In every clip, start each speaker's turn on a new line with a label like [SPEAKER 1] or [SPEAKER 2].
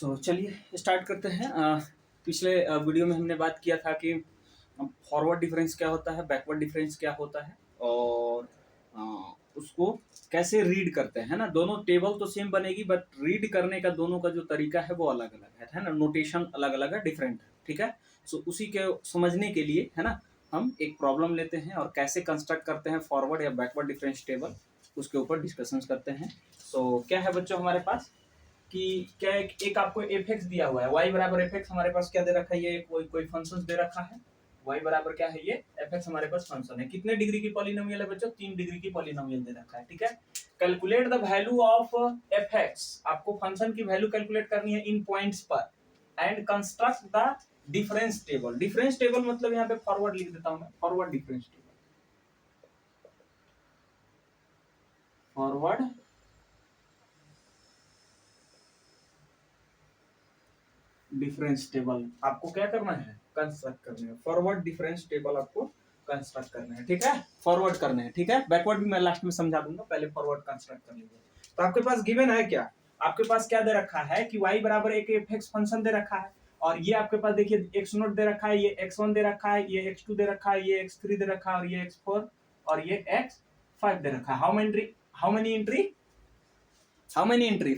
[SPEAKER 1] चलिए स्टार्ट करते हैं। पिछले वीडियो में हमने बात किया था कि फॉरवर्ड डिफरेंस क्या होता है, बैकवर्ड डिफरेंस क्या होता है और उसको कैसे रीड करते हैं, है ना। दोनों टेबल तो सेम बनेगी बट रीड करने का दोनों का जो तरीका है वो अलग अलग है ना। नोटेशन अलग अलग है, डिफरेंट है, ठीक है। सो उसी के समझने के लिए है ना हम एक प्रॉब्लम लेते हैं और कैसे कंस्ट्रक्ट करते हैं फॉरवर्ड या बैकवर्ड डिफरेंस टेबल, उसके ऊपर डिस्कशन करते हैं। सो क्या है बच्चों हमारे पास कि क्या एक आपको एफ एक्स दिया हुआ है, वाई बराबर एफ एक्स हमारे पास क्या दे रखा है, ये कोई फंक्शन दे रखा है। वाई बराबर क्या है, ये एफ एक्स हमारे पास फंक्शन है। कितने डिग्री की पॉलिनोमियल है बच्चों, 3 डिग्री की पॉलिनोमियल दे रखा है, ठीक है। Calculate the value of F x, आपको फंक्शन की वैल्यू कैलकुलेट करनी है इन पॉइंट्स पर and construct the difference table. Difference table मतलब यहाँ पे फॉरवर्ड लिख देता हूं मैं, forward difference table, forward difference table आपको क्या करना है, कंस्ट्रक्ट करना है। फॉरवर्ड डिफरेंस टेबल आपको कंस्ट्रक्ट करना है, ठीक है, फॉरवर्ड करना है, ठीक है। बैकवर्ड भी मैं लास्ट में समझा दूंगा, पहले फॉरवर्ड कंस्ट्रक्ट कर लीजिए। तो आपके पास गिवन है क्या, आपके पास क्या दे रखा है कि y बराबर एक एफ एक्स फंक्शन दे रखा है और ये आपके पास देखिए एक्स नोट दे रखा है, ये x1 दे रखा है, ये x2 दे रखा है, ये x3 दे रखा है और ये x4 और ये x5 दे रखा है। How many entry, how many entry,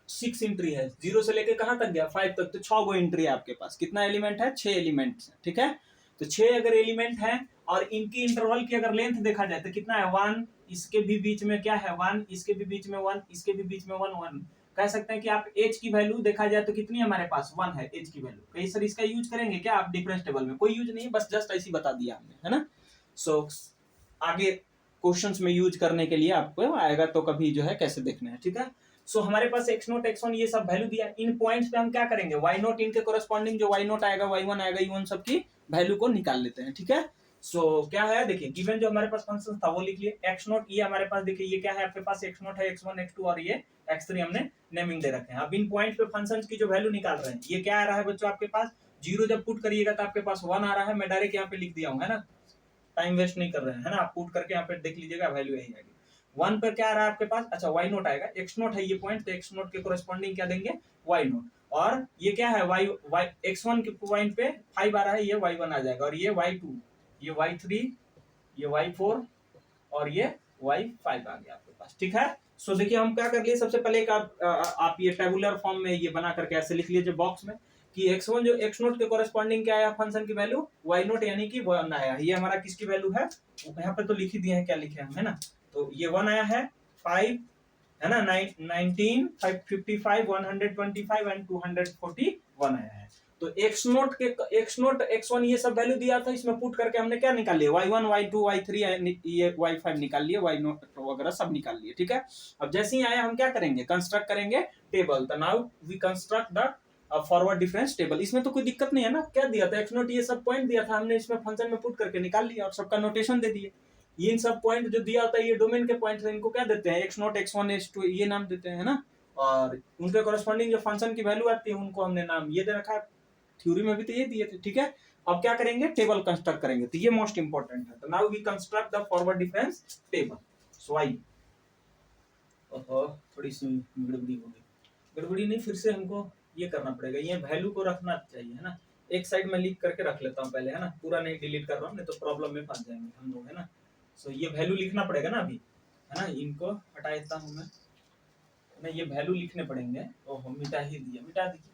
[SPEAKER 1] 6 entry है। 0 से लेके कहां तक गया, 5 तक, तो 6 गो एंट्री है आपके पास। कितना एलिमेंट है, 6 एलिमेंट है, ठीक है। तो 6 अगर एलिमेंट है और इनकी इंटरवल की अगर लेंथ देखा जाए तो कितना है, 1, इसके भी बीच में क्या है 1, इसके भी बीच में 1, इसके भी बीच में 1 1। कह सकते हैं कि आप एज की वैल्यू देखा जाए तो कितनी हमारे पास 1 है एज की वैल्यू। कहीं सर इसका यूज करेंगे क्या आप डिफरेंस टेबल में, कोई यूज नहीं है, बस जस्ट ऐसी बता दिया हमने, है ना। सो आगे क्वेश्चंस में यूज करने के लिए आपको आएगा तो कभी जो है कैसे देखना है, ठीक है। सो हमारे पास एक्स नोट एक्स वन ये सब वैल्यू दिया, इन पॉइंट्स पे हम क्या करेंगे, वाई नोट इनके कोरस्पॉन्डिंग जो वाई नोट आएगा, वाई वन आएगा, ये उन सब की वैल्यू को निकाल लेते हैं, ठीक है। सो क्या है देखिए, गिवन जो हमारे पास फंक्शन था वो लिख लिए। एक्स नोट ये हमारे पास देखिए ये क्या है आपके पास, एक्स नोट है, एक्स वन एक्स टू और ये एक्स थ्री हमने नेमिंग दे रखे हैं। अब इन पॉइंट पे फंक्शन की जो वैल्यू निकाल रहे हैं, ये क्या आ रहा है बच्चों आपके पास, 0 जब पुट करिएगा तो आपके पास 1 आ रहा है। मैं डायरेक्ट यहाँ पे लिख दिया हूँ, है ना, टाइम वेस्ट नहीं कर रहे हैं, है ना। आप पुट करके यहाँ पे देख लीजिएगा, वैल्यू यही आएगी। 1 पर क्या आ रहा है आपके पास, अच्छा वाई नोट आएगा, एक्स नोट है ये पॉइंट, तो एक्स नोट के कोरस्पॉन्डिंग क्या देंगे, वाई नोट। और ये क्या है वाई वाई एक्स वन के पॉइंट पे 5 आ रहा है, ये वाई वन आ जाएगा और ये वाई टू, ये वाई थ्री, ये वाई फोर और ये वाई फाइव आ गया आपके पास, ठीक है। सो देखिए हम क्या कर लिए, सबसे पहले एक आप ये टेबुलर फॉर्म में ये बना करके ऐसे लिख लीजिए बॉक्स में कि x1 जो x नोट के कोरस्पॉन्डिंग क्या आया फंक्शन की वैल्यू, y नोट यानी कि 1 आया। ये हमारा किसकी वैल्यू है, यहाँ पे तो लिख ही दिए हैं क्या लिखे हम, है ना। तो ये 1 आया है, 5 है ना, 19 55 125 एंड 241 आया है। तो एक्स नोट के एक्स नोट एक्स वन ये सब वैल्यू दिया था, इसमें पुट करके हमने क्या निकाल लिया, Y one Y two Y three, ये वाई फाइव निकाल लिए, वाई नोट वगैरह सब निकाल लिए, ठीक है। अब जैसे ही आया हम क्या करेंगे, कंस्ट्रक्ट करेंगे टेबल। तो now we construct the forward difference table. इसमें तो कोई दिक्कत नहीं है ना, क्या दिया था एक्स नोट ये सब पॉइंट दिया था, हमने इसमें फंक्शन में पुट करके निकाल लिया और सबका नोटेशन दे दिए। ये इन सब पॉइंट जो दिया होता है ये डोमेन के पॉइंट है, इनको क्या देते हैं, X naught X one X two ये नाम देते हैं, है ना। और उनके कोरस्पॉन्डिंग जो फंक्शन की वैल्यू आती है उनको हमने नाम ये दे रखा है, थ्योरी में भी तो ये दिए थे, ठीक है। अब क्या करेंगे, टेबल कंस्ट्रक्ट करेंगे, तो ये मोस्ट इंपॉर्टेंट है। तो now we construct the forward difference table. So I थोड़ी सी गड़बड़ी हो गई, गड़बड़ी नहीं, फिर से हमको ये करना पड़ेगा, ये वैल्यू को रखना चाहिए, है ना। एक साइड में लिख करके रख लेता हूँ पहले, है ना, पूरा नहीं डिलीट कर रहा हूँ, नहीं तो प्रॉब्लम में फंस जाएंगे हम लोग, है ना। सो ये वैल्यू लिखना पड़ेगा ना अभी, है ना, इनको हटा देता हूँ मैं ये वैल्यू लिखने पड़ेंगे। ओहो मिटा ही दिया, मिटा दीजिए।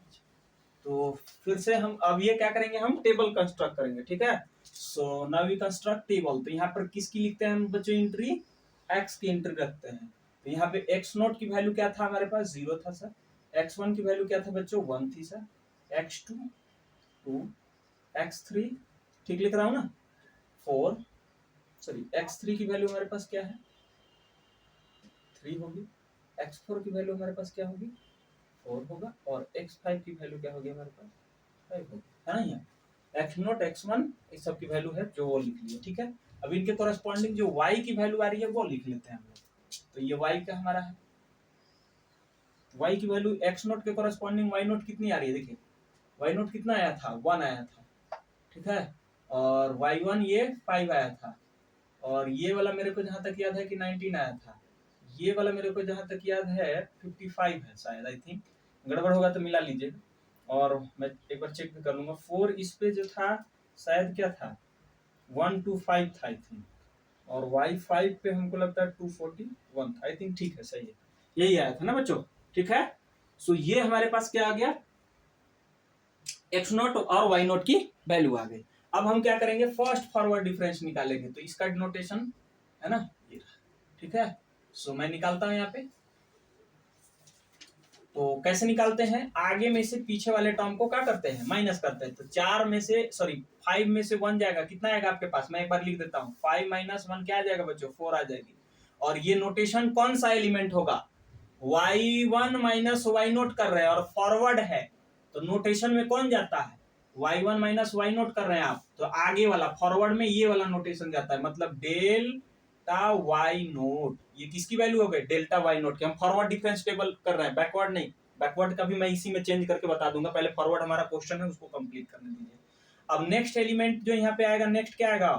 [SPEAKER 1] तो फिर से हम अब ये क्या करेंगे, हम टेबल कंस्ट्रक्ट करेंगे, ठीक है। So now we construct table. तो यहाँ पर किसकी लिखते हैं हम बच्चों, एंट्री एक्स की एंट्री रखते हैं। तो यहाँ पे एक्स नोट की वैल्यू क्या था हमारे पास, 0 था सर। एक्स वन की वैल्यू क्या था बच्चों, 1 थी sir. X two 2, X three ठीक लिख रहा हूँ ना, 4, सॉरी एक्स थ्री की वैल्यू हमारे पास क्या है, 3 होगी। एक्स फोर की वैल्यू हमारे पास क्या होगी, 4 होगा। और x5 की वैल्यू क्या होगी हमारे पास, 5 होगी, है ना। यहाँ x नोट x1 इस सब की वैल्यू है जो वो लिख लिए, ठीक है। अब इनके कोरस्पॉन्डिंग जो y की वैल्यू आ रही है वो लिख लेते हैं हम लोग। तो ये y का हमारा है, y की वैल्यू x नोट के कोरस्पॉन्डिंग y नोट कितनी आ रही है, देखिए y नोट कितना आया था, 1 आया था, ठीक है। और y1 ये 5 आया था। और ये वाला मेरे को जहां तक याद है कि 19 आया था। ये वाला मेरे को जहां तक याद है 55 है शायद, आई थिंक गड़बड़ होगा तो मिला लीजिए। और मैं एक बार चेक भी कर लूंगा। 4 इस पे जो था शायद क्या था 125 था आई थिंक, और y5 पे हमको लगता है 241 था आई थिंक। ठीक है, सही है, यही आया था ना बच्चों। ठीक है, सो ये हमारे पास क्या आ गया, x0 और y0 की वैल्यू आ गई। अब हम क्या करेंगे, फर्स्ट फॉरवर्ड डिफरेंस निकालेंगे। तो इसका डिनोटेशन है ना ये, ठीक है। सो मैं निकालता हूं यहाँ पे। तो कैसे निकालते हैं, आगे में से पीछे वाले टर्म को क्या करते हैं, माइनस करते हैं। तो 4 में से सॉरी 5 में से 1 जाएगा, कितना आएगा आपके पास, मैं एक बार लिख देता हूँ। 5 माइनस 1 क्या आ जाएगा बच्चों, 4 आ जाएगी। और ये नोटेशन कौन सा एलिमेंट होगा, y1 माइनस वाई नोट कर रहे हैं और फॉरवर्ड है, तो नोटेशन में कौन जाता है, y1 माइनस वाई नोट कर रहे हैं आप, तो आगे वाला फॉरवर्ड में ये वाला नोटेशन जाता है, मतलब डेल्टा वाई नोट। ये किसकी वैल्यू हो गई, डेल्टा वाई नोट की। हम फॉरवर्ड डिफरेंस टेबल कर रहे हैं, बैकवर्ड नहीं। बैकवर्ड का भी मैं इसी में चेंज करके बता दूंगा, पहले फॉरवर्ड हमारा क्वेश्चन है उसको कंप्लीट करने दीजिए। अब नेक्स्ट एलिमेंट जो यहाँ पे आएगा, नेक्स्ट क्या आएगा,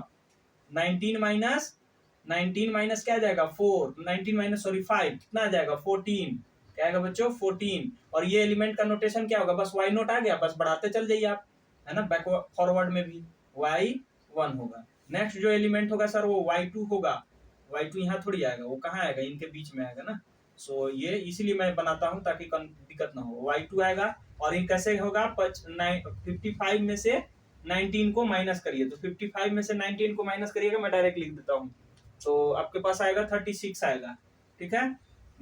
[SPEAKER 1] 19 माइनस क्या आ जाएगा 4, 19 माइनस सॉरी 5 कितना आ जाएगा 14, क्या आएगा बच्चों 14। और ये एलिमेंट का नोटेशन क्या होगा, बस वाई नोट आ गया, बस बढ़ाते चल जाइए आप, है ना। बैकवर्ड फॉरवर्ड में भी y1 होगा। नेक्स्ट जो एलिमेंट होगा सर वो y2 होगा। y2 यहाँ थोड़ी आएगा, वो कहाँ आएगा, इनके बीच में आएगा ना। सो ये इसीलिए मैं बनाता हूँ ताकि दिक्कत ना हो। y2 आएगा, और ये कैसे होगा, 55 में से 19 को माइनस करिए। तो 55 में से 19 को माइनस करिएगा, मैं डायरेक्ट लिख देता हूँ। तो आपके पास आएगा 36 आएगा, ठीक है।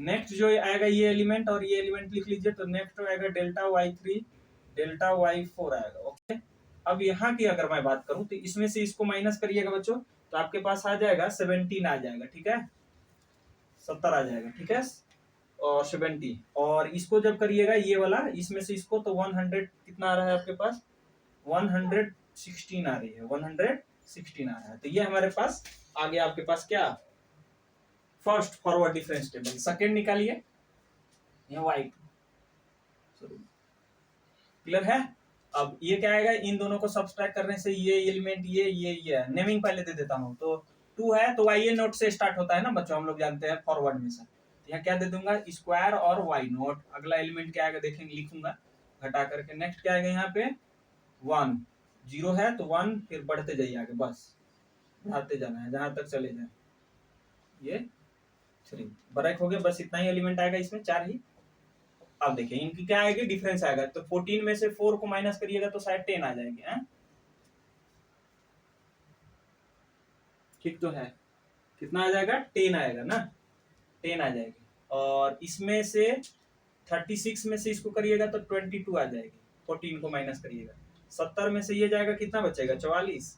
[SPEAKER 1] नेक्स्ट जो आएगा ये एलिमेंट, और ये एलिमेंट लिख लीजिए। तो नेक्स्ट आएगा डेल्टा y3 डेल्टा y4 आएगा, ओके। अब यहाँ की अगर मैं बात करूं तो इसमें से इसको माइनस करिएगा बच्चों, तो आपके पास आ जाएगा 17 आ जाएगा, ठीक है, 70 आ जाएगा, ठीक है, और 70। और इसको जब करिएगा ये वाला, इसमें से इसको, तो 100 कितना आ रहा है आपके पास, 116 आ रही है, 116 आ रहा है। तो ये हमारे पास आ गया आपके पास क्या, first forward difference table. Second निकालिए, ये y2, क्लियर है। अब ये क्या आएगा, इन दोनों को सब्सट्रैक्ट करने से ये एलिमेंट ये नेमिंग पहले दे देता हूँ। तो 2 है तो y नोट से स्टार्ट होता है ना बच्चों, हम लोग जानते हैं फॉरवर्ड में से। तो यहाँ क्या दे दूंगा, स्क्वायर और y नोट। अगला एलिमेंट क्या आएगा देखेंगे, लिखूंगा घटा करके। नेक्स्ट क्या आएगा यहाँ पे 1, 0 है तो 1, फिर बढ़ते जाइए आगे, बस बढ़ाते जाना है जहां तक चले जाए। ये 3 ब्रेक हो गया, बस इतना ही एलिमेंट आएगा इसमें, 4 ही। अब देखिए इनकी क्या आएगी, डिफरेंस आएगा। तो 14 में से 4 को माइनस करिएगा तो शायद 10 आ जाएगी, है ठीक तो है। कितना आ जाएगा, 10 आएगा ना, 10 आ जाएगी। और इसमें से 36 में से इसको करिएगा तो 22 आ जाएगी, 14 को माइनस करिएगा। 70 में से ये जाएगा, कितना बचेगा 44,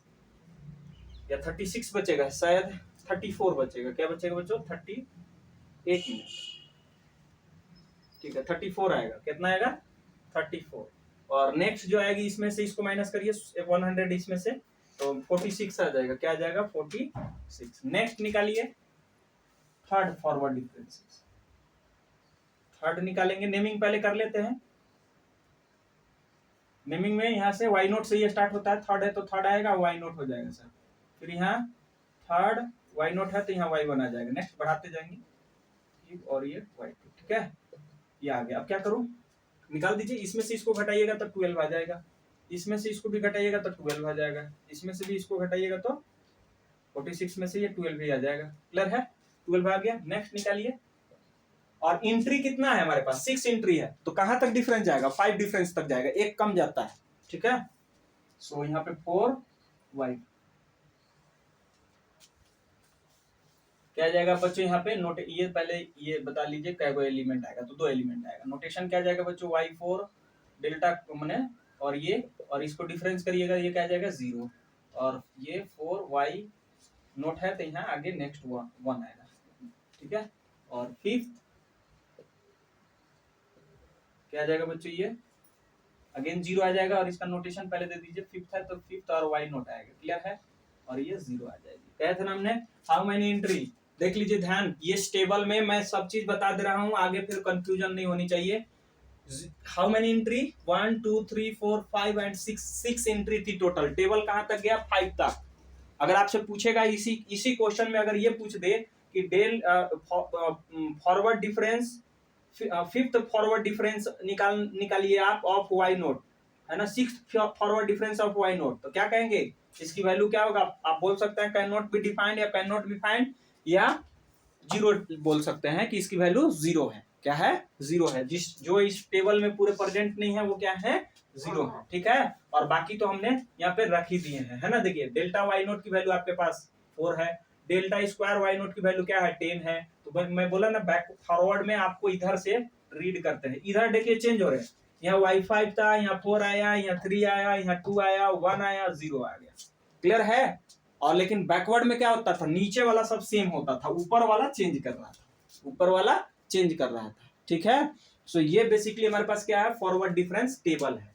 [SPEAKER 1] या 36 बचेगा शायद, 34 बचेगा। क्या बचेगा बच्चों, 38, ठीक है 34 आएगा। कितना आएगा 34। और नेक्स्ट जो आएगी इसमें से इसको माइनस करिए 100 इसमें से, तो 46 आ जाएगा। क्या आ जाएगा 46। नेक्स्ट निकालिए थर्ड फॉरवर्ड डिफरेंसेस। थर्ड निकालेंगे, नेमिंग पहले कर लेते हैं। नेमिंग में यहाँ से वाई नोट से ये स्टार्ट होता है, थर्ड है तो थर्ड आएगा, वाई नोट हो जाएगा सर। फिर यहाँ थर्ड वाई नोट है तो यहाँ y1 आ जाएगा। नेक्स्ट बढ़ाते जाएंगे, और ये y2, ठीक है, ये आ गया। अब क्या करूं, निकाल दीजिए। इसमें से इसको घटाइएगा तो 12 आ जाएगा, इसमें से इसको भी घटाइएगा तो 12 आ जाएगा, इसमें से भी इसको घटाइएगा तो 46 में से ये 12 भी आ जाएगा। क्लियर है, 12 आ गया। नेक्स्ट निकालिए। और एंट्री कितना है हमारे पास, 6 एंट्री है, तो कहां तक डिफरेंस जाएगा, 5 डिफरेंस तक जाएगा, एक कम जाता है, ठीक है। सो यहाँ पे 4y क्या जाएगा बच्चों, यहाँ पे नोट, ये पहले ये बता लीजिए क्या कोई एलिमेंट आएगा, तो 2 एलिमेंट आएगा। नोटेशन क्या जाएगा बच्चों, y4 डेल्टा मैंने, और ये, और इसको डिफरेंस करिएगा, ये क्या जाएगा 0, और ये 4y नोट है तो यहाँ आगे नेक्स्ट 1 आएगा, ठीक है। और फिफ्थ क्या जाएगा बच्चों, ये अगेन 0 आ जाएगा, और इसका नोटेशन पहले दे दीजिए। फिफ्थ है तो फिफ्थ और y नोट आएगा, क्लियर है, और ये 0 आ जाएगी। कहे थे ना हमने, हाउ मेनी एंट्री, देख लीजिए ध्यान, ये टेबल में मैं सब चीज बता दे रहा हूँ, आगे फिर कंफ्यूजन नहीं होनी चाहिए। How many entry, 1 2 3 4 5 and 6 entry थी टोटल। टेबल कहां तक गया, 5 तक। अगर आपसे पूछेगा इसी क्वेश्चन में, अगर ये पूछ दे कि del forward difference fifth forward difference निकालिए आप ऑफ वाई नोट, है ना, sixth forward difference of Y naught, तो क्या कहेंगे, इसकी वैल्यू क्या होगा, आप बोल सकते हैं कैन नॉट बी डिफाइंड या कैन नॉट बी फाइंड, या जीरो बोल सकते हैं कि इसकी वैल्यू जीरो है। क्या है, जीरो है। जो इस टेबल में पूरे प्रेजेंट नहीं है वो क्या है, जीरो है। ठीक है, और बाकी तो हमने यहाँ पे रख ही दिए हैं, है ना। देखिए डेल्टा वाई नोट की वैल्यू आपके पास 4 है, डेल्टा स्क्वायर वाई नोट की वैल्यू क्या है, 10 है। तो मैं बोला ना बैक फॉरवर्ड में आपको इधर से रीड करते हैं, इधर देखिए चेंज हो रहे हैं, यहाँ वाई 5 था, यहाँ 4 आया, यहाँ 3 आया, यहाँ 2 आया, 1 आया, 0 आ गया। क्लियर है। और लेकिन बैकवर्ड में क्या होता था, नीचे वाला सब सेम होता था, ऊपर वाला चेंज कर रहा था, ऊपर वाला चेंज कर रहा था। ठीक है, सो ये बेसिकली हमारे पास क्या है, फॉरवर्ड डिफरेंस टेबल है।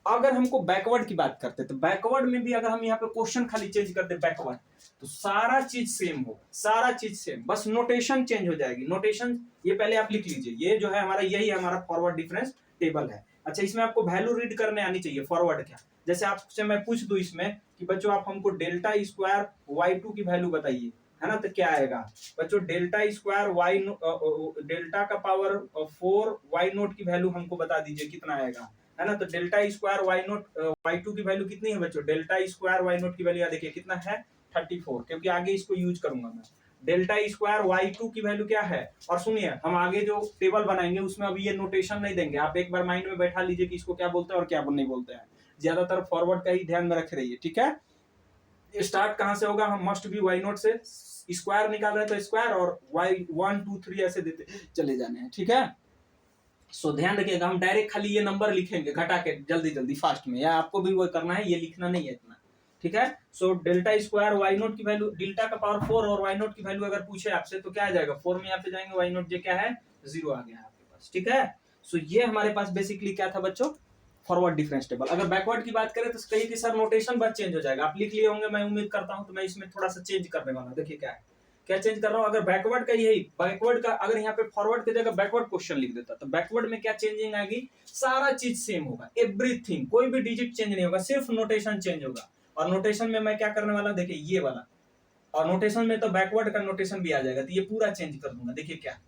[SPEAKER 1] अगर हमको बैकवर्ड की बात करते तो बैकवर्ड में भी अगर हम यहाँ पे क्वेश्चन खाली चेंज करते बैकवर्ड, तो सारा चीज सेम होगा, सारा चीज सेम, बस नोटेशन चेंज हो जाएगी। नोटेशन ये पहले आप लिख लीजिए, ये जो है हमारा, यही हमारा फॉरवर्ड डिफरेंस टेबल है। अच्छा, इसमें आपको वैल्यू रीड करने आनी चाहिए फॉरवर्ड क्या। जैसे आपसे मैं पूछ दूं इसमें कि बच्चों आप हमको डेल्टा स्क्वायर वाई टू की वैल्यू बताइए, है ना, तो क्या आएगा बच्चों, डेल्टा स्क्वायर वाई डेल्टा का पावर 4 वाई नोट की वैल्यू हमको बता दीजिए कितना आएगा, है ना। तो delta square Y naught Y two की वैल्यू कितनी है बच्चों, डेल्टा स्क्वायर वाई नोट की वैल्यू देखिए कितना है, 34, क्योंकि आगे इसको यूज करूंगा मैं। डेल्टा स्क्वायर वाई टू की वैल्यू क्या है, और सुनिए हम आगे जो टेबल बनाएंगे उसमें अभी ये नोटेशन नहीं देंगे, आप एक बार माइंड में बैठा लीजिए कि इसको क्या बोलते हैं और क्या नहीं बोलते हैं। ज्यादातर फॉरवर्ड का ही ध्यान में रख रही है। ठीक है, स्टार्ट कहां से होगा, हम मस्ट बी वाई नोट से, स्क्वायर निकाल रहे हैं तो स्क्वायर, और वाई 1 2 3 ऐसे देते चले जाने हैं। ठीक है, सो ध्यान रखिएगा, हम डायरेक्ट खाली ये नंबर लिखेंगे घटा के जल्दी जल्दी फास्ट में, या आपको भी वो करना है, ये लिखना नहीं है इतना। ठीक है, so delta square Y naught की वैल्यू, डेल्टा का पावर 4 और वाई नोट की वैल्यू अगर पूछे आपसे तो क्या आ जाएगा, 4 में यहाँ पे जाएंगे, वाई नोट जे क्या है, 0 आ गया है आपके पास। ठीक है, सो ये हमारे पास बेसिकली क्या था बच्चों, फॉरवर्ड डिफरेंस टेबल। अगर बैकवर्ड की बात करें तो कहीं कि सर नोटेशन बस चेंज हो जाएगा, आप लिख लिए होंगे मैं उम्मीद करता हूं, तो मैं इसमें थोड़ा सा चेंज करने वाला हूं। देखिए क्या है, क्या चेंज कर रहा हूं, अगर बैकवर्ड का यही, बैकवर्ड का अगर यहाँ पे फॉरवर्ड की जगह बैकवर्ड क्वेश्चन लिख देता तो बैकवर्ड में क्या चेंजिंग आएगी, सारा चीज सेम होगा, एवरीथिंग, कोई भी डिजिट चेंज नहीं होगा, सिर्फ नोटेशन चेंज होगा। और नोटेशन में मैं क्या करने वाला हूं, देखिए ये वाला, और नोटेशन में तो बैकवर्ड का नोटेशन भी आ जाएगा, तो ये पूरा चेंज कर दूंगा। देखिए क्या,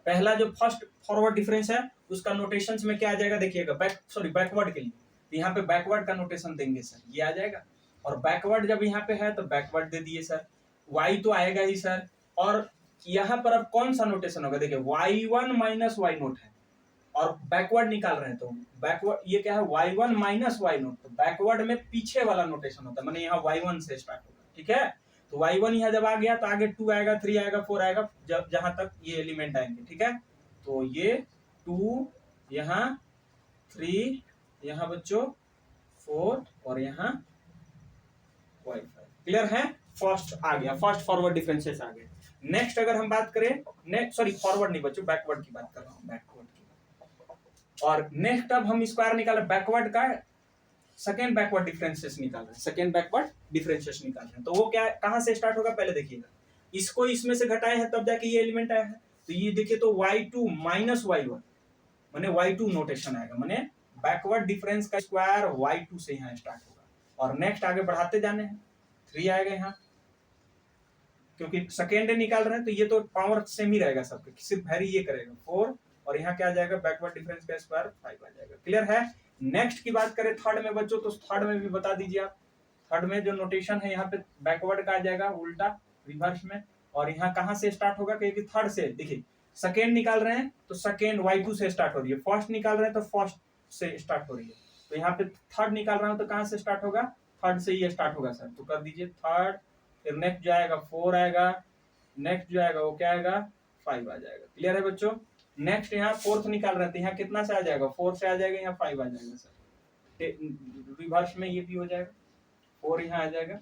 [SPEAKER 1] पहला जो फर्स्ट फॉरवर्ड डिफरेंस है उसका नोटेशन में क्या आ जाएगा, देखिएगा बैकवर्ड के लिए, तो यहाँ पे बैकवर्ड का नोटेशन देंगे सर, ये आ जाएगा। और बैकवर्ड जब यहाँ पे है तो बैकवर्ड दे दिए सर, वाई तो आएगा ही सर। और यहाँ पर अब कौन सा नोटेशन होगा, देखिए y1 माइनस वाई नोट है, और बैकवर्ड निकाल रहे हैं तो बैकवर्ड ये क्या है, y1 माइनस वाई नोट, तो बैकवर्ड में पीछे वाला नोटेशन होता है, माने यहाँ y1 से स्टार्ट होगा। ठीक है, तो y1 यहाँ जब आ गया तो आगे 2 आएगा, 3 आएगा, 4 आएगा, जब जहां तक ये एलिमेंट आएंगे। ठीक है, तो ये 2 यहाँ, 3 यहाँ बच्चों, 4 और यहाँ y5। क्लियर है, फर्स्ट आ गया, फर्स्ट फॉरवर्ड डिफरेंसेस आ गए। नेक्स्ट अगर हम बात करें, नेक्स्ट सॉरी फॉरवर्ड नहीं बच्चों, बैकवर्ड की बात कर रहा हूँ, बैकवर्ड की। और नेक्स्ट अब हम स्क्वायर निकाल रहे, बैकवर्ड का सेकेंड बैकवर्ड डिफरेंसेस निकाल रहे हैं, सेकेंड बैकवर्ड डिफरेंसेस निकाल रहे हैं। तो वो क्या, कहां से स्टार्ट होगा, पहले देखिएगा, इसको इसमें से घटाए हैं तब जाके ये एलिमेंट आया है, तो ये देखिए तो y2 माइनस y1, माने y2 नोटेशन आएगा, माने बैकवर्ड डिफरेंस का स्क्वायर y2 से यहाँ स्टार्ट होगा। और नेक्स्ट आगे बढ़ाते जाने हैं, 3 आएगा यहाँ, क्योंकि सेकेंड निकाल रहे हैं तो ये तो पावर सेम ही रहेगा सबके, सिर्फ वैरी ये करेगा 4, और यहाँ क्या आ जाएगा, बैकवर्ड डिफरेंस का स्क्वायर 5 आ जाएगा। क्लियर है। नेक्स्ट की बात करें थर्ड में बच्चों, तो थर्ड में भी बता दीजिए आप, थर्ड में जो नोटेशन है यहाँ पे बैकवर्ड का आ जाएगा उल्टा रिवर्स में, और यहाँ कहाँ से स्टार्ट होगा, क्योंकि थर्ड से, देखिए सेकेंड निकाल रहे हैं तो सेकेंड y2 से स्टार्ट हो रही है, फर्स्ट निकाल रहे हैं तो फर्स्ट से स्टार्ट हो रही है, तो यहाँ पे थर्ड निकाल रहा हूँ तो कहाँ से स्टार्ट होगा, थर्ड से ये स्टार्ट होगा सर, तो कर दीजिए थर्ड, फिर नेक्स्ट जो आएगा 4 आएगा, नेक्स्ट जो आएगा वो क्या आएगा, 5 आ जाएगा। क्लियर है बच्चों। नेक्स्ट यहाँ फोर्थ निकाल रहे थे, यहाँ कितना से आ जाएगा, 4 से आ जाएगा, यहाँ 5 आ जाएगा सर, रिवर्स में ये भी हो जाएगा, 4 यहाँ आ जाएगा,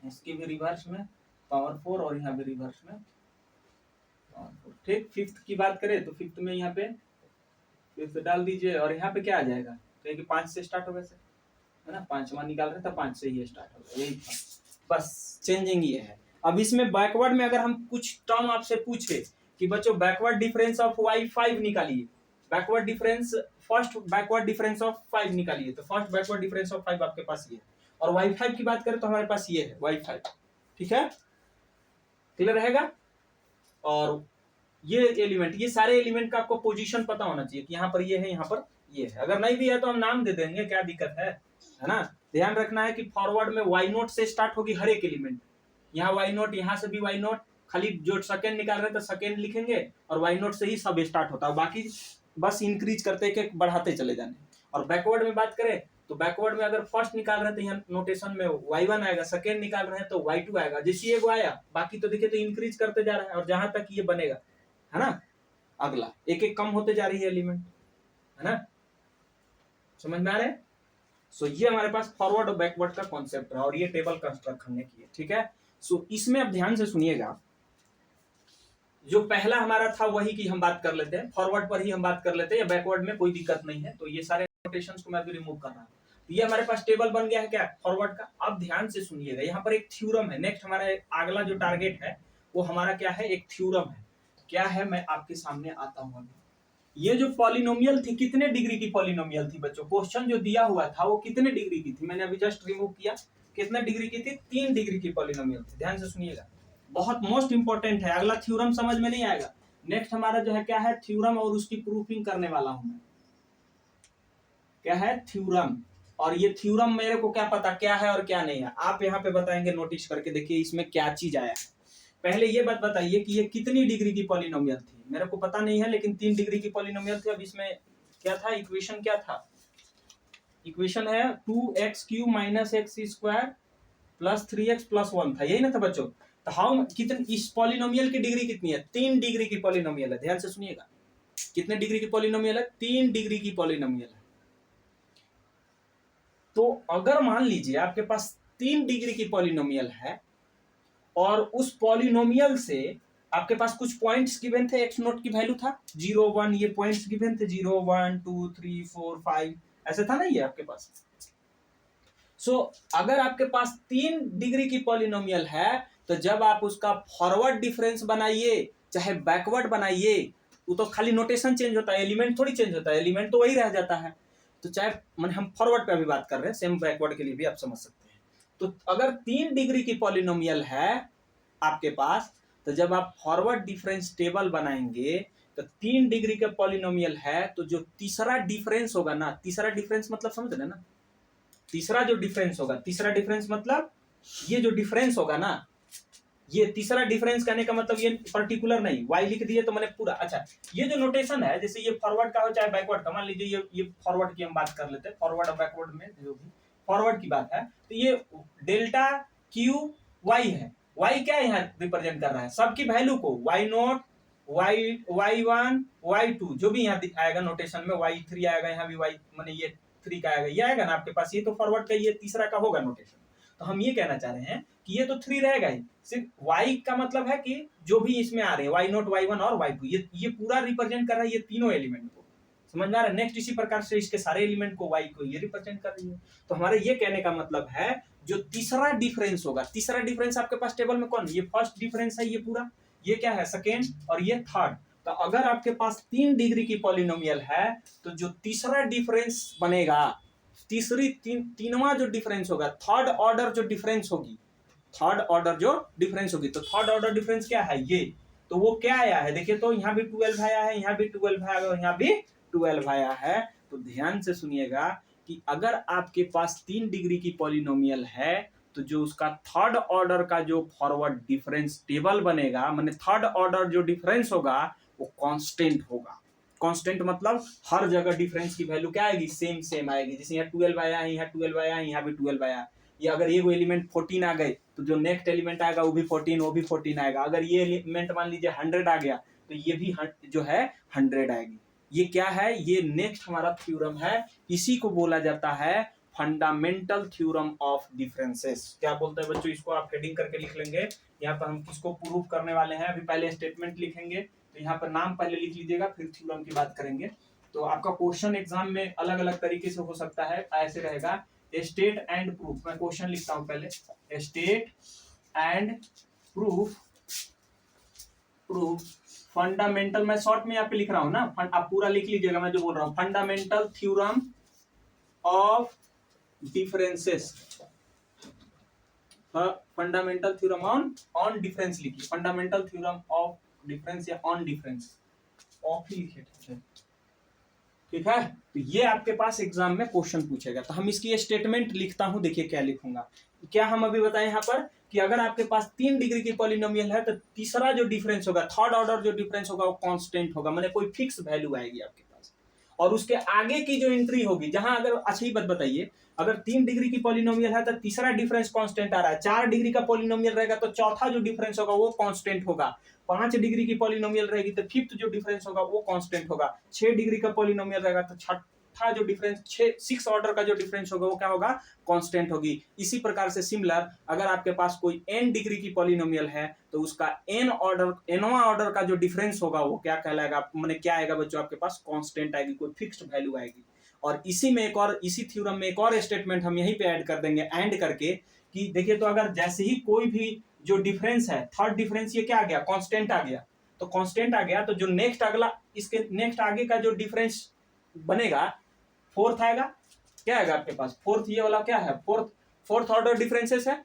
[SPEAKER 1] इसकी भी रिवर्स में पावर 4, और यहाँ भी रिवर्स में पावर 4। ठीक, फिफ्थ की बात करें तो फिफ्थ में यहाँ पे फिफ्थ डाल दीजिए, और यहाँ पे क्या आ जाएगा, क्योंकि 5 से स्टार्ट होगा सर, है ना, 5वां निकाल रहे थे, 5 से ही स्टार्ट होगा, यही था, बस चेंजिंग ये है। अब इसमें बैकवर्ड में अगर हम कुछ टर्म आपसे पूछे कि बच्चों बैकवर्ड डिफरेंस ऑफ y5 निकालिए, backward difference, first backward difference of 5 निकालिए, तो फर्स्ट बैकवर्ड डिफरेंस ऑफ 5 आपके पास ये है, और y5 की बात करें तो हमारे पास ये है y5। ठीक है, क्लियर रहेगा। और ये एलिमेंट, ये सारे एलिमेंट का आपको पोजीशन पता होना चाहिए कि यहाँ पर ये है, यहाँ पर ये है। अगर नहीं भी है तो हम नाम दे देंगे, क्या दिक्कत है ना। ध्यान रखना है कि फॉरवर्ड में वाई नोट से स्टार्ट होगी हर एक एलिमेंट। यहाँ वाई नोट, यहाँ से भी वाई नोट, खाली जो सेकेंड निकाल रहे हैं तो सेकेंड लिखेंगे और वाई नोट से ही सब स्टार्ट होता है, बाकी बस इंक्रीज करते के बढ़ाते चले जाने। और बैकवर्ड में बात करें तो बैकवर्ड में अगर फर्स्ट निकाल रहे हैं तो यहाँ नोटेशन में y1 आएगा, सेकेंड निकाल रहे हैं तो y2 आएगा, जैसे ये आया, बाकी तो देखे तो इंक्रीज करते जा रहा है और जहां तक ये बनेगा, है ना, अगला एक एक कम होते जा रही है एलिमेंट, है ना, समझ में आ रहा है। सो ये हमारे पास फॉरवर्ड और बैकवर्ड का कॉन्सेप्ट है और ये टेबल कंस्ट्रक्ट करने की है, ठीक है। सो इसमें अब ध्यान से सुनिएगा, जो पहला हमारा था वही की हम बात कर लेते हैं, फॉरवर्ड पर ही हम बात कर लेते हैं, या बैकवर्ड में कोई दिक्कत नहीं है। तो ये सारे नोटेशंस को मैं अभी रिमूव कर रहा हूँ। ये हमारे पास टेबल बन गया है क्या, फॉरवर्ड का। अब ध्यान से सुनिएगा, यहाँ पर एक थ्योरम है। नेक्स्ट हमारा अगला जो टारगेट है वो हमारा क्या है, एक थ्योरम है। क्या है, मैं आपके सामने आता हूँ अभी। ये जो पॉलिनोमियल थी, कितने डिग्री की पॉलिनोमियल थी बच्चों, क्वेश्चन जो दिया हुआ था वो कितने डिग्री की थी, मैंने अभी जस्ट रिमूव किया, कितने डिग्री की थी, 3 डिग्री की पॉलिनोमियल थी। ध्यान से सुनिएगा, बहुत मोस्ट इंपॉर्टेंट है। अगला थ्योरम समझ में नहीं आएगा, नेक्स्ट हमारा जो है क्या है, थ्योरम, और उसकी प्रूफिंग करने वाला हूं मैं। क्या है, थ्योरम। और ये थ्योरम मेरे को क्या पता क्या है और क्या नहीं है, आप यहाँ पे बताएंगे, नोटिस करके देखिए इसमें क्या चीज आया है। पहले ये बात बताइए कि ये कितनी डिग्री की पॉलिनोमियल थी, मेरे को पता नहीं है, लेकिन 3 डिग्री की पॉलिनोमियल थी। अब इसमें क्या था, इक्वेशन क्या था, इक्वेशन है 2x³ - x² + 3x + 1 था, यही ना था बच्चों। तो हाउ कितनी, इस पॉलिनोमियल की डिग्री कितनी है, 3 डिग्री की पॉलिनोमियल है। ध्यान से सुनिएगा, कितने डिग्री की पॉलिनोमियल है, 3 डिग्री की पॉलिनोमियल है। तो अगर मान लीजिए आपके पास 3 डिग्री की पॉलिनोमियल है और उस पॉलिनोमियल से आपके पास कुछ पॉइंट्स गिवन थे, एक्स नोट की वैल्यू था 0 1, ये पॉइंट्स गिवन थे 0 1 2 3 4 5, ऐसे था ना ये आपके पास। सो अगर आपके पास 3 डिग्री की पॉलिनोमियल है तो जब आप उसका फॉरवर्ड डिफरेंस बनाइए चाहे बैकवर्ड बनाइए, वो तो खाली नोटेशन चेंज होता है, एलिमेंट थोड़ी चेंज होता है, एलिमेंट तो वही रह जाता है। तो चाहे मैंने हम फॉरवर्ड पे अभी बात कर रहे हैं, सेम बैकवर्ड के लिए भी आप समझ सकते हैं। तो अगर 3 डिग्री की पॉलिनोमियल है आपके पास, तो जब आप फॉरवर्ड डिफरेंस टेबल बनाएंगे तो 3 डिग्री का पॉलिनोमियल है, तो जो तीसरा डिफरेंस होगा ना, तीसरा डिफरेंस मतलब समझ रहे ना, तीसरा जो डिफरेंस होगा, तीसरा डिफरेंस मतलब ये जो डिफरेंस होगा ना, ये तीसरा डिफरेंस कहने का मतलब ये पर्टिकुलर नहीं, y लिख दिए तो मैंने पूरा। अच्छा, ये जो नोटेशन है, जैसे ये फॉरवर्ड का हो चाहे बैकवर्ड का, मान लीजिए ये फॉरवर्ड की हम बात कर लेते हैं, फॉरवर्ड और बैकवर्ड में जो भी फॉरवर्ड की बात है, तो ये डेल्टा क्यू वाई है। y क्या यहाँ रिप्रेजेंट कर रहा है, सबकी वैल्यू को, y0 y1 y2 जो भी यहाँ आएगा नोटेशन में, y3 आएगा, यहाँ भी y माने ये 3 का आएगा, ये आएगा ना आपके पास, ये तो फॉरवर्ड का ये तीसरा का होगा नोटेशन। तो हम ये कहना चाह रहे हैं कि ये तो 3 रहेगा ही, सिर्फ y का मतलब है कि जो भी इसमें आ रहे हैं y0 y1 और y2, ये पूरा रिप्रेजेंट कर रहा है ये तीनों एलिमेंट को, समझ में आ रहा है। नेक्स्ट इसी प्रकार से इसके सारे एलिमेंट को y को ये रिप्रेजेंट कर रही है। तो हमारे ये कहने का मतलब है जो तीसरा डिफरेंस होगा, तीसरा डिफरेंस आपके पास टेबल में कौन, ये फर्स्ट डिफरेंस है, ये पूरा, ये क्या है सेकेंड, और ये थर्ड। तो अगर आपके पास 3 डिग्री की पॉलिनोमियल है तो जो तीसरा डिफरेंस बनेगा, तीनवा जो डिफरेंस होगा, थर्ड ऑर्डर जो डिफरेंस होगी, थर्ड ऑर्डर जो डिफरेंस होगी, तो थर्ड ऑर्डर डिफरेंस क्या है ये, तो वो क्या आया है, देखिए तो यहाँ भी 12 आया है, यहाँ भी 12 आया है, यहाँ भी 12 आया है। तो ध्यान से सुनिएगा कि अगर आपके पास 3 डिग्री की पॉलिनोमियल है तो जो उसका थर्ड ऑर्डर का जो फॉरवर्ड डिफरेंस टेबल बनेगा, माने थर्ड ऑर्डर जो डिफरेंस होगा वो कांस्टेंट होगा। कांस्टेंट मतलब हर जगह डिफरेंस की वैल्यू क्या आएगी, सेम सेम आएगी। जैसे यहाँ 12 आया है, यहाँ 12 आया है, यहाँ भी 12 आया, या अगर ये एलिमेंट 14 आ गए तो जो नेक्स्ट एलिमेंट आएगा वो भी 14, वो भी 14 आएगा। अगर ये एलिमेंट मान लीजिए 100 आ गया तो ये भी जो है 100 आएगी। ये क्या है, ये नेक्स्ट हमारा थ्योरम है, इसी को बोला जाता है फंडामेंटल थ्योरम ऑफ डिफरेंसेस। क्या बोलते हैं बच्चों, इसको आप हेडिंग करके लिख लेंगे। यहाँ पर हम किसको प्रूव करने वाले हैं, अभी पहले स्टेटमेंट लिखेंगे, तो यहाँ पर नाम पहले लिख लीजिएगा, फिर थ्योरम की बात करेंगे। तो आपका क्वेश्चन एग्जाम में अलग अलग तरीके से हो सकता है, ऐसे रहेगा स्टेट एंड प्रूफ। मैं क्वेश्चन लिखता हूं पहले, state and proof, proof fundamental, मैं शॉर्ट में यहाँ पे लिख रहा हूं ना, आप पूरा लिख लीजिएगा मैं जो बोल रहा हूं, fundamental theorem of differences, fundamental theorem on difference लिखिए, फंडामेंटल थ्योरम ऑफ डिफरेंस या ऑन डिफरेंस, ऑफ ही लिखे थे, ठीक है। तो ये आपके पास एग्जाम में क्वेश्चन पूछेगा, तो हम इसकी स्टेटमेंट लिखता हूं, देखिए क्या लिखूंगा। क्या हम अभी बताएं यहाँ पर कि अगर आपके पास 3 डिग्री की पॉलिनोमियल है तो तीसरा जो डिफरेंस होगा, थर्ड ऑर्डर जो डिफरेंस होगा वो कांस्टेंट होगा, माने कोई फिक्स वैल्यू आएगी आपके पास। और उसके आगे की जो एंट्री होगी, जहां अगर अच्छा ही बात बताइए, अगर 3 डिग्री की पॉलिनोमियल है तो तीसरा डिफरेंस कांस्टेंट आ रहा है, 4 डिग्री का पॉलिनोमियल रहेगा तो चौथा जो डिफरेंस होगा वो कांस्टेंट होगा, 5 डिग्री की पॉलिनोमियल रहेगी तो फिफ्थ जो डिफरेंस होगा वो कांस्टेंट होगा, 6 डिग्री का पॉलिनोमियल रहेगा तो छठा जो डिफरेंस, 6 ऑर्डर का जो डिफरेंस होगा वो क्या होगा, कांस्टेंट होगी। इसी प्रकार से सिमिलर अगर आपके पास कोई n डिग्री की पॉलिनोमियल है तो उसका nवां ऑर्डर का जो डिफरेंस होगा वो क्या कहलाएगा, माने क्या आएगा बच्चों, आपके पास कांस्टेंट आएगी, कोई फिक्स्ड वैल्यू आएगी। और इसी में एक और, इसी थ्योरम में एक और स्टेटमेंट हम यहीं पे ऐड कर देंगे, एंड करके, कि देखिए तो अगर जैसे ही कोई भी जो डिफरेंस है, थर्ड डिफरेंस ये क्या आ गया, कांस्टेंट आ गया, तो कांस्टेंट आ गया तो जो नेक्स्ट अगला, इसके नेक्स्ट आगे का जो डिफरेंस बनेगा, फोर्थ आएगा, क्या आएगा आपके पास, फोर्थ, ये वाला क्या है, फोर्थ ऑर्डर डिफरेंसेस है,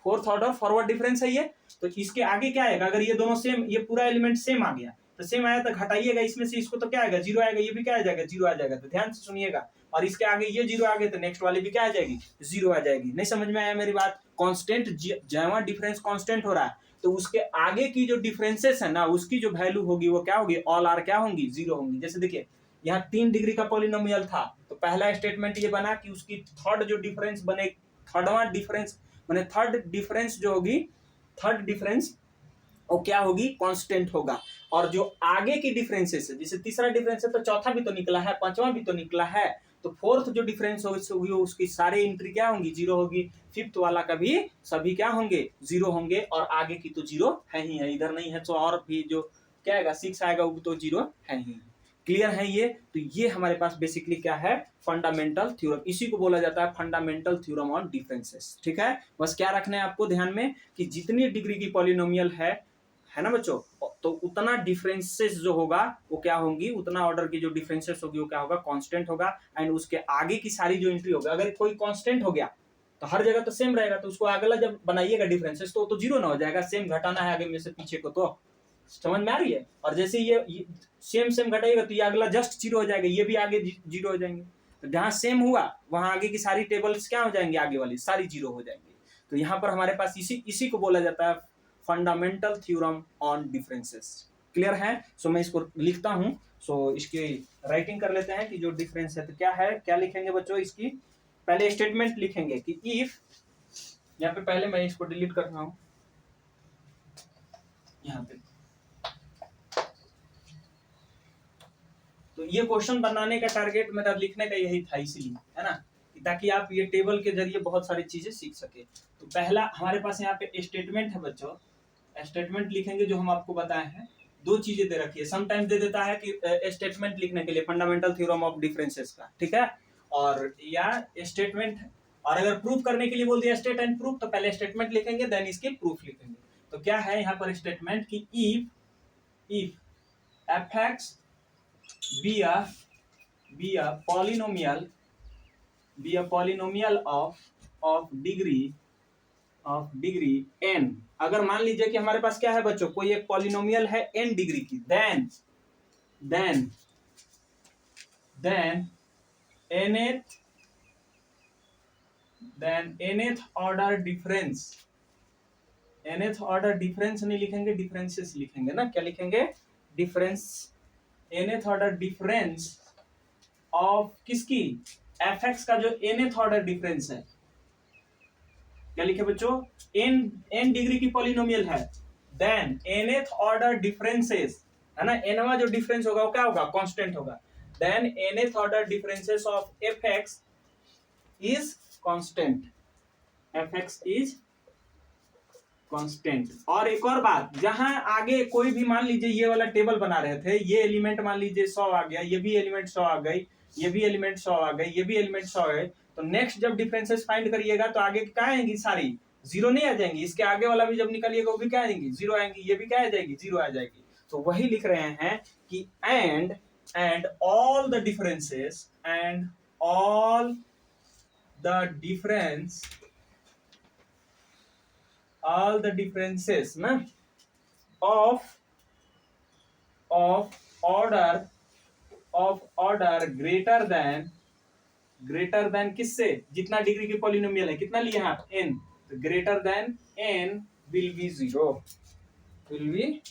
[SPEAKER 1] फोर्थ ऑर्डर फॉरवर्ड डिफरेंस है ये। तो इसके आगे क्या आएगा, अगर ये दोनों सेम, ये पूरा एलिमेंट सेम आ गया तो सेम आया तो घटाइएगा इसमें से इसको, तो क्या आएगा, जीरो आएगा, ये भी क्या आ जाएगा, जीरो आ जाएगा। तो ध्यान से सुनिएगा, और इसके आगे ये जीरो आ गए तो नेक्स्ट वाले भी क्या आ जाएगी, जीरो आ जाएगी। नहीं समझ में आया मेरी बात, कांस्टेंट, जहां डिफरेंस कांस्टेंट हो रहा है तो उसके आगे की जो डिफरेंसेस है ना, उसकी जो वैल्यू होगी वो क्या होगी, ऑल आर क्या होंगी, जीरो होंगी। जैसे देखिए यहाँ 3 डिग्री का पॉलिनोमियल था तो पहला स्टेटमेंट ये बना कि उसकी थर्ड जो डिफरेंस बने, थर्डवां डिफरेंस माने थर्ड डिफरेंस जो होगी, थर्ड डिफरेंस वो क्या होगी, कांस्टेंट होगा। और जो आगे की डिफरेंसेस है, जैसे तीसरा डिफरेंस है तो चौथा भी तो निकला है, पांचवा भी तो निकला है, तो फोर्थ जो डिफरेंस होगी उसकी सारी एंट्री क्या होंगी, जीरो होगी, फिफ्थ वाला का भी सभी क्या होंगे, जीरो होंगे, और आगे की तो जीरो है ही है, इधर नहीं है तो और भी जो क्या आएगा, 6 आएगा वो तो जीरो है ही। क्लियर है ये, तो ये हमारे पास बेसिकली क्या है, फंडामेंटल थ्योरम, इसी को बोला जाता है फंडामेंटल थ्योरम ऑन डिफरेंसेस। ठीक है, बस क्या रखना है आपको ध्यान में कि जितनी डिग्री की पॉलिनोमियल है ना बच्चों, तो उतना डिफरेंसेस जो होगा वो क्या होंगी, उतना ऑर्डर की जो डिफरेंसेस होगी वो क्या होगा, कांस्टेंट होगा। एंड उसके आगे की सारी जो एंट्री होगी, अगर कोई कांस्टेंट हो गया तो हर जगह तो सेम रहेगा, तो उसको अगला जब बनाइएगा डिफरेंसेस तो जीरो ना हो जाएगा, सेम घटाना है आगे में से पीछे को, तो समझ में आ रही है। और जैसे ये सेम सेम घटाएगा तो ये अगला जस्ट जीरो हो जाएगा, ये भी आगे जीरो हो जाएंगे, तो जहां सेम हुआ वहां आगे की सारी टेबल्स क्या हो जाएंगे, आगे वाली सारी जीरो हो जाएंगे। तो यहाँ पर हमारे पास इसी को बोला जाता है fundamental theorem on differences. Clear है, सो मैं इसको लिखता हूं, सो इसकी राइटिंग कर लेते हैं कि जो डिफरेंस है तो क्या है, क्या लिखेंगे बच्चों, इसकी पहले स्टेटमेंट लिखेंगे कि इफ, यहाँ पे पहले मैं इसको डिलीट कर रहा हूं, यहाँ पे तो ये क्वेश्चन बनाने का टारगेट मेरा लिखने का यही था, इसीलिए है ना, ताकि आप ये टेबल के जरिए बहुत सारी चीजें सीख सके। तो पहला हमारे पास यहाँ पे स्टेटमेंट है बच्चों, स्टेटमेंट लिखेंगे जो हम आपको बताए हैं, दो चीजें दे रखी है, समटाइम्स दे देता है कि स्टेटमेंट लिखने के लिए फंडामेंटल थ्योरम ऑफ डिफरेंसेस का, ठीक है, और या स्टेटमेंट, और अगर प्रूफ करने के लिए बोल दिया स्टेट एंड प्रूफ, तो पहले स्टेटमेंट लिखेंगे देन इसके प्रूफ लिखेंगे। तो क्या है यहाँ पर स्टेटमेंट की if F x be a polynomial of degree n। अगर मान लीजिए कि हमारे पास क्या है बच्चों, कोई एक पॉलिनोमियल है n डिग्री की, then nth ऑर्डर डिफरेंस नहीं लिखेंगे, डिफरेंसेस लिखेंगे ना, क्या लिखेंगे, difference, nth order difference of किसकी, fx का जो nth ऑर्डर डिफरेंस है, क्या लिखे बच्चों, n डिग्री की पॉलिनोमियल है, देन nth ऑर्डर डिफरेंसेस है ना, nवां जो डिफरेंस होगा वो क्या होगा, कांस्टेंट होगा, then nth order differences of fx is constant, fx is constant. और एक और बात, जहां आगे कोई भी मान लीजिए ये वाला टेबल बना रहे थे, ये एलिमेंट मान लीजिए 100 आ गया, ये भी एलिमेंट 100 आ गई, ये भी एलिमेंट 100 आ गई, ये भी एलिमेंट 100 आ गए, तो नेक्स्ट जब डिफरेंसेस फाइंड करिएगा तो आगे क्या आएंगी, सारी जीरो नहीं आ जाएंगी, इसके आगे वाला भी जब निकालिएगा वो भी क्या आएंगी, जीरो आएंगी, ये भी क्या आ जाएगी, जीरो आ जाएगी। तो वही लिख रहे हैं कि and all the differences all the differences ना of of order greater than किससे, जितना डिग्री की पॉलिनोमियल है, कितना लिए हैं आप, n, तो greater than n will be zero, will be,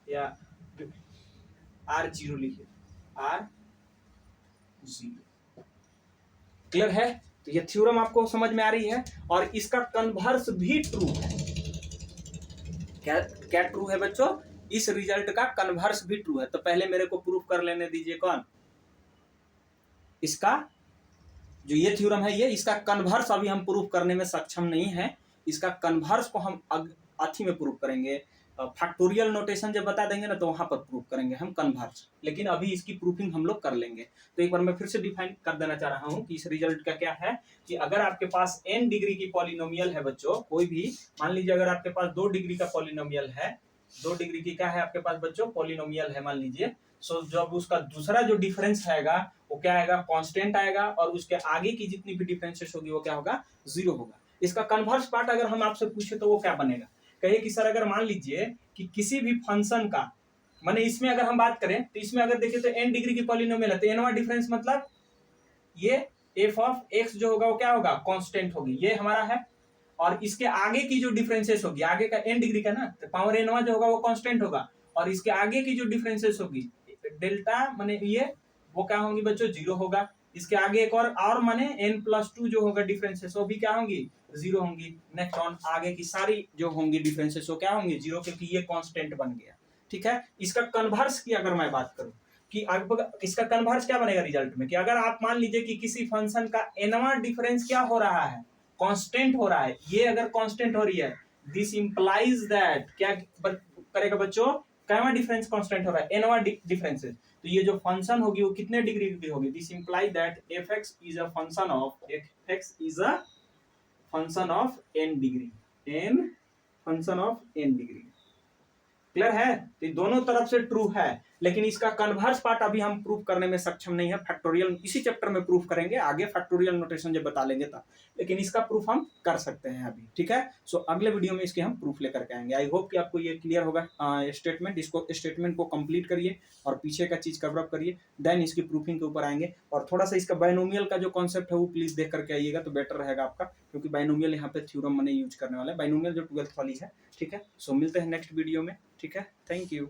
[SPEAKER 1] या R0 लिखिए, R0। क्लियर है? तो ये थ्योरम आपको समझ में आ रही है, और इसका कन्वर्स भी ट्रू है। क्या क्या ट्रू है बच्चों? इस रिजल्ट का कन्वर्स भी ट्रू है। तो पहले मेरे को प्रूफ कर लेने दीजिए, कौन, इसका जो ये थ्योरम है, ये इसका कन्वर्स अभी हम प्रूफ करने में सक्षम नहीं है। इसका कन्वर्स को हम अथी में प्रूफ करेंगे, फैक्टोरियल नोटेशन जब बता देंगे ना, तो वहां पर प्रूफ करेंगे हम कन्वर्स। लेकिन अभी इसकी प्रूफिंग हम लोग कर लेंगे। तो एक बार मैं फिर से डिफाइन कर देना चाह रहा हूं कि इस रिजल्ट का क्या है, कि अगर आपके पास n डिग्री की पॉलिनोमियल है बच्चों, कोई भी, मान लीजिए अगर आपके पास 2 डिग्री का पॉलिनोमियल है, 2 डिग्री की क्या है आपके पास बच्चों, पॉलिनोमियल है मान लीजिए। सो जब उसका दूसरा जो डिफरेंस आएगा वो क्या आएगा, कांस्टेंट आएगा, और उसके आगे की जितनी भी डिफरेंसेस होगी वो क्या होगा, जीरो होगा। इसका कन्वर्स पार्ट अगर हम आपसे पूछे तो वो क्या बनेगा, कहिए कि सर अगर मान लीजिए कि किसी भी फंक्शन का, माने इसमें अगर हम बात करें तो इसमें अगर देखिए तो n डिग्री की पॉलिनोमियल है, तो n वाला डिफरेंस मतलब ये f ऑफ x जो होगा वो क्या होगा, कांस्टेंट होगी, ये हमारा है। और इसके आगे की जो डिफरेंसेस होगी, आगे का n डिग्री का ना, तो पावर n जो होगा वो कांस्टेंट होगा, और इसके आगे की जो डिफरेंसेस होगी डेल्टा माने ये, वो क्या होंगी बच्चों, जीरो होगा। इसके आगे एक और माने n+2 जो होगा डिफरेंसेस, वो भी क्या होंगी, जीरो होंगी। नेक्स्ट ऑन आगे की सारी जो होंगी डिफरेंसेस वो क्या होंगी, जीरो, क्योंकि ये कांस्टेंट बन गया। ठीक है? इसका कन्वर्स की अगर मैं बात करूं कि इसका कन्वर्स क्या बनेगा रिजल्ट में, कि अगर आप मान लीजिए कि किसी फंक्शन का nवां डिफरेंस क्या हो रहा है, कांस्टेंट हो रहा है, ये अगर कांस्टेंट हो रही है, दिस इंप्लाइज दैट क्या करेगा बच्चों, कैवा डिफरेंस कांस्टेंट हो रहा है, nवां डिफरेंसेस, तो ये जो फंक्शन होगी वो कितने डिग्री की होगी, this imply that fx is a function of n degree, function of n degree. Clear है? तो दोनों तरफ से ट्रू है, लेकिन इसका कन्वर्स पार्ट अभी हम प्रूफ करने में सक्षम नहीं है। फैक्टोरियल इसी चैप्टर में प्रूफ करेंगे, आगे फैक्टोरियल नोटेशन जब बता लेंगे तब, लेकिन इसका प्रूफ हम कर सकते हैं अभी। ठीक है? सो अगले वीडियो में इसके हम प्रूफ लेकर के आएंगे। आई होप कि आपको ये क्लियर होगा स्टेटमेंट। इसको स्टेटमेंट को कंप्लीट करिए और पीछे का चीज कवर अप करिए, देन इसकी प्रूफिंग के ऊपर आएंगे। और थोड़ा सा इसका बाइनोमियल का जो कॉन्सेप्ट है वो प्लीज देख करके आइएगा, तो बेटर रहेगा आपका, क्योंकि बाइनोमियल यहाँ पे थ्योरम मैंने यूज करने वाला है, बाइनोमियल जो 12th वाली है। ठीक है? सो मिलते हैं नेक्स्ट वीडियो में। ठीक है? Thank you.